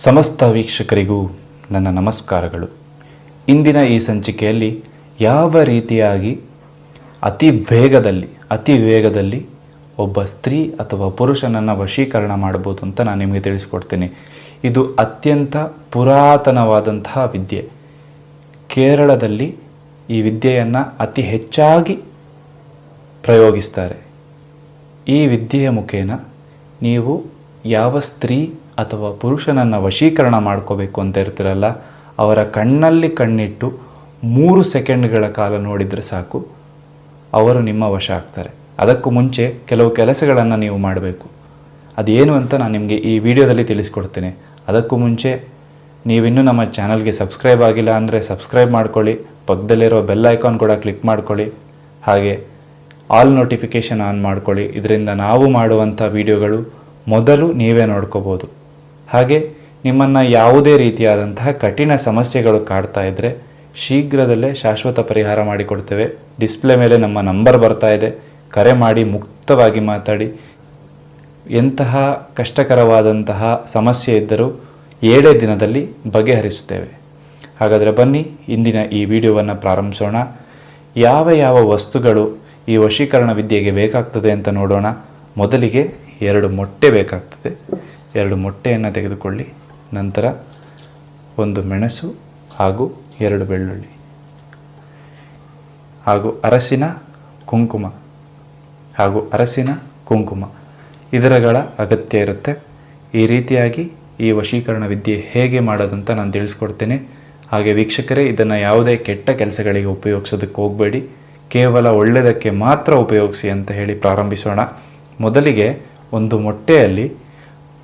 ಸಮಸ್ತ ವೀಕ್ಷಕರಿಗೂ ನನ್ನ ನಮಸ್ಕಾರಗಳು. ಇಂದಿನ ಈ ಸಂಚಿಕೆಯಲ್ಲಿ ಯಾವ ರೀತಿಯಾಗಿ ಅತಿ ವೇಗದಲ್ಲಿ ಒಬ್ಬ ಸ್ತ್ರೀ ಅಥವಾ ಪುರುಷನನ್ನು ವಶೀಕರಣ ಮಾಡಬಹುದು ಅಂತ ನಾನು ನಿಮಗೆ ತಿಳಿಸ್ಕೊಡ್ತೀನಿ. ಇದು ಅತ್ಯಂತ ಪುರಾತನವಾದಂತಹ ವಿದ್ಯೆ. ಕೇರಳದಲ್ಲಿ ಈ ವಿದ್ಯೆಯನ್ನು ಅತಿ ಹೆಚ್ಚಾಗಿ ಪ್ರಯೋಗಿಸ್ತಾರೆ. ಈ ವಿದ್ಯೆಯ ಮುಖೇನ ನೀವು ಯಾವ ಸ್ತ್ರೀ ಅಥವಾ ಪುರುಷನನ್ನು ವಶೀಕರಣ ಮಾಡ್ಕೋಬೇಕು ಅಂತ ಇರ್ತಿರಲ್ಲ, ಅವರ ಕಣ್ಣಲ್ಲಿ ಕಣ್ಣಿಟ್ಟು 3 ಸೆಕೆಂಡ್ಗಳ ಕಾಲ ನೋಡಿದರೆ ಸಾಕು, ಅವರು ನಿಮ್ಮ ವಶ ಆಗ್ತಾರೆ. ಅದಕ್ಕೂ ಮುಂಚೆ ಕೆಲವು ಕೆಲಸಗಳನ್ನು ನೀವು ಮಾಡಬೇಕು. ಅದೇನು ಅಂತ ನಾನು ನಿಮಗೆ ಈ ವಿಡಿಯೋದಲ್ಲಿ ತಿಳಿಸ್ಕೊಡ್ತೇನೆ. ಅದಕ್ಕೂ ಮುಂಚೆ ನೀವಿನ್ನೂ ನಮ್ಮ ಚಾನಲ್ಗೆ ಸಬ್ಸ್ಕ್ರೈಬ್ ಆಗಿಲ್ಲ ಅಂದರೆ ಸಬ್ಸ್ಕ್ರೈಬ್ ಮಾಡ್ಕೊಳ್ಳಿ, ಪಕ್ಕದಲ್ಲಿರೋ ಬೆಲ್ ಐಕಾನ್ ಕೂಡ ಕ್ಲಿಕ್ ಮಾಡ್ಕೊಳ್ಳಿ, ಹಾಗೆ ಆಲ್ ನೋಟಿಫಿಕೇಷನ್ ಆನ್ ಮಾಡ್ಕೊಳ್ಳಿ. ಇದರಿಂದ ನಾವು ಮಾಡುವಂಥ ವಿಡಿಯೋಗಳು ಮೊದಲು ನೀವೇ ನೋಡ್ಕೋಬೋದು. ಹಾಗೆ ನಿಮ್ಮನ್ನು ಯಾವುದೇ ರೀತಿಯಾದಂತಹ ಕಠಿಣ ಸಮಸ್ಯೆಗಳು ಕಾಡ್ತಾ ಇದ್ದರೆ ಶೀಘ್ರದಲ್ಲೇ ಶಾಶ್ವತ ಪರಿಹಾರ ಮಾಡಿಕೊಡ್ತೇವೆ. ಡಿಸ್ಪ್ಲೇ ಮೇಲೆ ನಮ್ಮ ನಂಬರ್ ಬರ್ತಾ ಇದೆ, ಕರೆ ಮಾಡಿ ಮುಕ್ತವಾಗಿ ಮಾತಾಡಿ. ಎಂತಹ ಕಷ್ಟಕರವಾದಂತಹ ಸಮಸ್ಯೆ ಇದ್ದರೂ 7 ದಿನದಲ್ಲಿ ಬಗೆಹರಿಸುತ್ತೇವೆ. ಹಾಗಾದರೆ ಬನ್ನಿ ಇಂದಿನ ಈ ವಿಡಿಯೋವನ್ನು ಪ್ರಾರಂಭಿಸೋಣ. ಯಾವ ವಸ್ತುಗಳು ಈ ವಶೀಕರಣ ವಿದ್ಯೆಗೆ ಬೇಕಾಗ್ತದೆ ಅಂತ ನೋಡೋಣ. ಮೊದಲಿಗೆ 2 ಮೊಟ್ಟೆ ಬೇಕಾಗ್ತದೆ. 2 ಮೊಟ್ಟೆಯನ್ನು ತೆಗೆದುಕೊಳ್ಳಿ. ನಂತರ 1 ಮೆಣಸು ಹಾಗೂ 2 ಬೆಳ್ಳುಳ್ಳಿ ಹಾಗೂ ಅರಸಿನ ಕುಂಕುಮ ಇದರಗಳ ಅಗತ್ಯ ಇರುತ್ತೆ. ಈ ರೀತಿಯಾಗಿ ಈ ವಶೀಕರಣ ವಿದ್ಯೆ ಹೇಗೆ ಮಾಡೋದು ಅಂತ ನಾನು ತಿಳಿಸ್ಕೊಡ್ತೇನೆ. ಹಾಗೆ ವೀಕ್ಷಕರೇ, ಇದನ್ನು ಯಾವುದೇ ಕೆಟ್ಟ ಕೆಲಸಗಳಿಗೆ ಉಪಯೋಗಿಸೋದಕ್ಕೆ ಹೋಗಬೇಡಿ, ಕೇವಲ ಒಳ್ಳೆಯದಕ್ಕೆ ಮಾತ್ರ ಉಪಯೋಗಿಸಿ ಅಂತ ಹೇಳಿ ಪ್ರಾರಂಭಿಸೋಣ. ಮೊದಲಿಗೆ 1 ಮೊಟ್ಟೆಯಲ್ಲಿ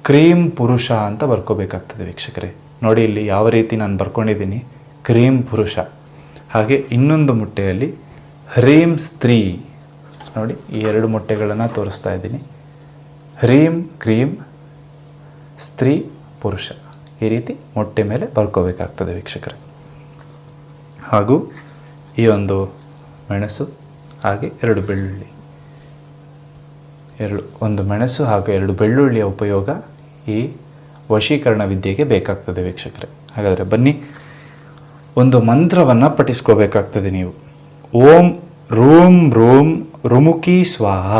ಕ್ರೀಮ್ ಪುರುಷ ಅಂತ ಬರ್ಕೋಬೇಕಾಗ್ತದೆ ವೀಕ್ಷಕರೇ. ನೋಡಿ ಇಲ್ಲಿ ಯಾವ ರೀತಿ ನಾನು ಬರ್ಕೊಂಡಿದ್ದೀನಿ, ಕ್ರೀಮ್ ಪುರುಷ. ಹಾಗೆ ಇನ್ನೊಂದು ಮೊಟ್ಟೆಯಲ್ಲಿ ಹ್ರೀಂ ಸ್ತ್ರೀ. ನೋಡಿ ಈ 2 ಮೊಟ್ಟೆಗಳನ್ನು ತೋರಿಸ್ತಾ ಇದ್ದೀನಿ. ಹ್ರೀಂ ಕ್ರೀಮ್, ಸ್ತ್ರೀ ಪುರುಷ. ಈ ರೀತಿ ಮೊಟ್ಟೆ ಮೇಲೆ ಬರ್ಕೋಬೇಕಾಗ್ತದೆ ವೀಕ್ಷಕರೇ. ಹಾಗೂ ಈ 1 ಮೆಣಸು ಹಾಗೆ 2 ಬೆಳ್ಳುಳ್ಳಿ. 1 ಮೆಣಸು ಹಾಗೂ 2 ಬೆಳ್ಳುಳ್ಳಿಯ ಉಪಯೋಗ ಈ ವಶೀಕರಣ ವಿದ್ಯೆಗೆ ಬೇಕಾಗ್ತದೆ ವೀಕ್ಷಕರೇ. ಹಾಗಾದರೆ ಬನ್ನಿ, ಒಂದು ಮಂತ್ರವನ್ನು ಪಠಿಸ್ಕೋಬೇಕಾಗ್ತದೆ ನೀವು. ಓಂ ರೂಂ ರೂಂ ರುಮುಕಿ ಸ್ವಾಹ.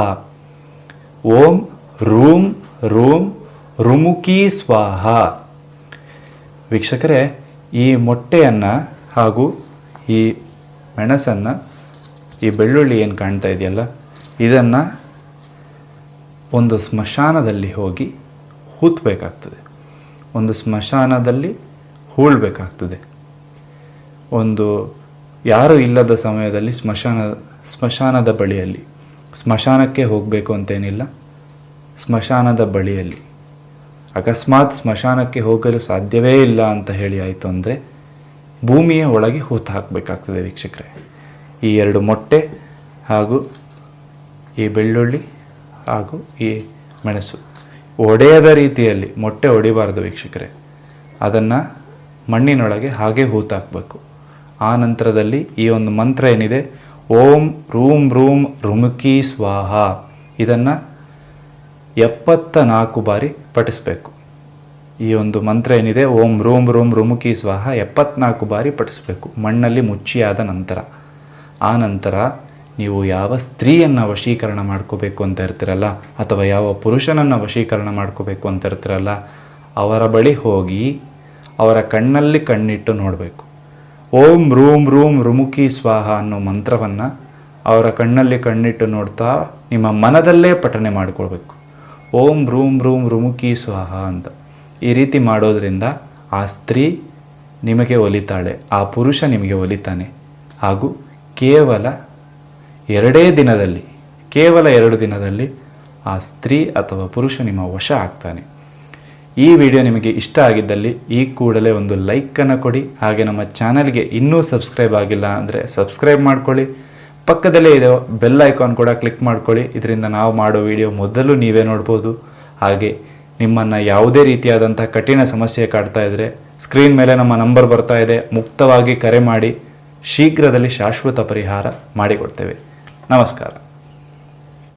ಓಂ ರೂಂ ರೂಂ ರುಮುಕಿ ಸ್ವಾಹ. ವೀಕ್ಷಕರೇ, ಈ ಮೊಟ್ಟೆಯನ್ನು ಹಾಗೂ ಈ ಮೆಣಸನ್ನು, ಈ ಬೆಳ್ಳುಳ್ಳಿ ಏನು ಕಾಣ್ತಾ ಇದೆಯಲ್ಲ, ಇದನ್ನು ಒಂದು ಸ್ಮಶಾನದಲ್ಲಿ ಹೋಗಿ ಹೂತಬೇಕಾಗ್ತದೆ. ಒಂದು ಸ್ಮಶಾನದಲ್ಲಿ ಹೂಳಬೇಕಾಗ್ತದೆ. ಒಂದು ಯಾರೂ ಇಲ್ಲದ ಸಮಯದಲ್ಲಿ ಸ್ಮಶಾನದ ಬಳಿಯಲ್ಲಿ, ಸ್ಮಶಾನಕ್ಕೆ ಹೋಗಬೇಕು ಅಂತೇನಿಲ್ಲ, ಸ್ಮಶಾನದ ಬಳಿಯಲ್ಲಿ. ಅಕಸ್ಮಾತ್ ಸ್ಮಶಾನಕ್ಕೆ ಹೋಗಲು ಸಾಧ್ಯವೇ ಇಲ್ಲ ಅಂತ ಹೇಳಿ ಆಯಿತು ಅಂದರೆ ಭೂಮಿಯ ಒಳಗೆ ಹೂತು ಹಾಕಬೇಕಾಗ್ತದೆ ವೀಕ್ಷಕರೇ. ಈ 2 ಮೊಟ್ಟೆ ಹಾಗೂ ಈ ಬೆಳ್ಳುಳ್ಳಿ ಹಾಗೂ ಈ ಮೆಣಸು ಒಡೆಯದ ರೀತಿಯಲ್ಲಿ, ಮೊಟ್ಟೆ ಒಡಿಬಾರ್ದು ವೀಕ್ಷಕರೇ, ಅದನ್ನು ಮಣ್ಣಿನೊಳಗೆ ಹಾಗೆ ಹೂತಾಕಬೇಕು. ಆ ನಂತರದಲ್ಲಿ ಈ ಒಂದು ಮಂತ್ರ ಏನಿದೆ, ಓಂ ರೂಂ ರೂಂ ರುಮುಕಿ ಸ್ವಾಹ, ಇದನ್ನು 74 ಬಾರಿ ಪಠಿಸಬೇಕು. ಈ ಒಂದು ಮಂತ್ರ ಏನಿದೆ, ಓಂ ರೂಂ ರೂಂ ರುಮುಕಿ ಸ್ವಾಹ 74 ಬಾರಿ ಪಠಿಸಬೇಕು, ಮಣ್ಣಲ್ಲಿ ಮುಚ್ಚಿಯಾದ ನಂತರ. ಆ ನಂತರ ನೀವು ಯಾವ ಸ್ತ್ರೀಯನ್ನು ವಶೀಕರಣ ಮಾಡ್ಕೋಬೇಕು ಅಂತ ಇರ್ತೀರಲ್ಲ, ಅಥವಾ ಯಾವ ಪುರುಷನನ್ನು ವಶೀಕರಣ ಮಾಡ್ಕೋಬೇಕು ಅಂತ ಇರ್ತೀರಲ್ಲ, ಅವರ ಬಳಿ ಹೋಗಿ ಅವರ ಕಣ್ಣಲ್ಲಿ ಕಣ್ಣಿಟ್ಟು ನೋಡಬೇಕು. ಓಂ ರೂಂ ರೂಂ ರುಮುಕಿ ಸ್ವಾಹ ಅನ್ನೋ ಮಂತ್ರವನ್ನು ಅವರ ಕಣ್ಣಲ್ಲಿ ಕಣ್ಣಿಟ್ಟು ನೋಡ್ತಾ ನಿಮ್ಮ ಮನದಲ್ಲೇ ಪಠನೆ ಮಾಡಿಕೊಳ್ಬೇಕು. ಓಂ ರೂಂ ರೂಂ ರುಮುಕಿ ಸ್ವಾಹ ಅಂತ. ಈ ರೀತಿ ಮಾಡೋದರಿಂದ ಆ ಸ್ತ್ರೀ ನಿಮಗೆ ಒಲಿತಾಳೆ, ಆ ಪುರುಷ ನಿಮಗೆ ಒಲಿತಾನೆ. ಹಾಗೂ ಕೇವಲ 2 ದಿನದಲ್ಲಿ ಆ ಸ್ತ್ರೀ ಅಥವಾ ಪುರುಷ ನಿಮ್ಮ ವಶ ಆಗ್ತಾನೆ. ಈ ವಿಡಿಯೋ ನಿಮಗೆ ಇಷ್ಟ ಆಗಿದ್ದಲ್ಲಿ ಈ ಕೂಡಲೇ ಒಂದು ಲೈಕನ್ನು ಕೊಡಿ. ಹಾಗೆ ನಮ್ಮ ಚಾನಲ್ಗೆ ಇನ್ನೂ ಸಬ್ಸ್ಕ್ರೈಬ್ ಆಗಿಲ್ಲ ಅಂದರೆ ಸಬ್ಸ್ಕ್ರೈಬ್ ಮಾಡ್ಕೊಳ್ಳಿ. ಪಕ್ಕದಲ್ಲೇ ಇದೆ ಬೆಲ್ ಐಕಾನ್ ಕೂಡ ಕ್ಲಿಕ್ ಮಾಡ್ಕೊಳ್ಳಿ. ಇದರಿಂದ ನಾವು ಮಾಡೋ ವಿಡಿಯೋ ಮೊದಲು ನೀವೇ ನೋಡ್ಬೋದು. ಹಾಗೆ ನಿಮ್ಮನ್ನು ಯಾವುದೇ ರೀತಿಯಾದಂಥ ಕಠಿಣ ಸಮಸ್ಯೆ ಕಾಡ್ತಾ ಇದ್ದರೆ ಸ್ಕ್ರೀನ್ ಮೇಲೆ ನಮ್ಮ ನಂಬರ್ ಬರ್ತಾ ಇದೆ, ಮುಕ್ತವಾಗಿ ಕರೆ ಮಾಡಿ. ಶೀಘ್ರದಲ್ಲಿ ಶಾಶ್ವತ ಪರಿಹಾರ ಮಾಡಿಕೊಡ್ತೇವೆ. ನಮಸ್ಕಾರ.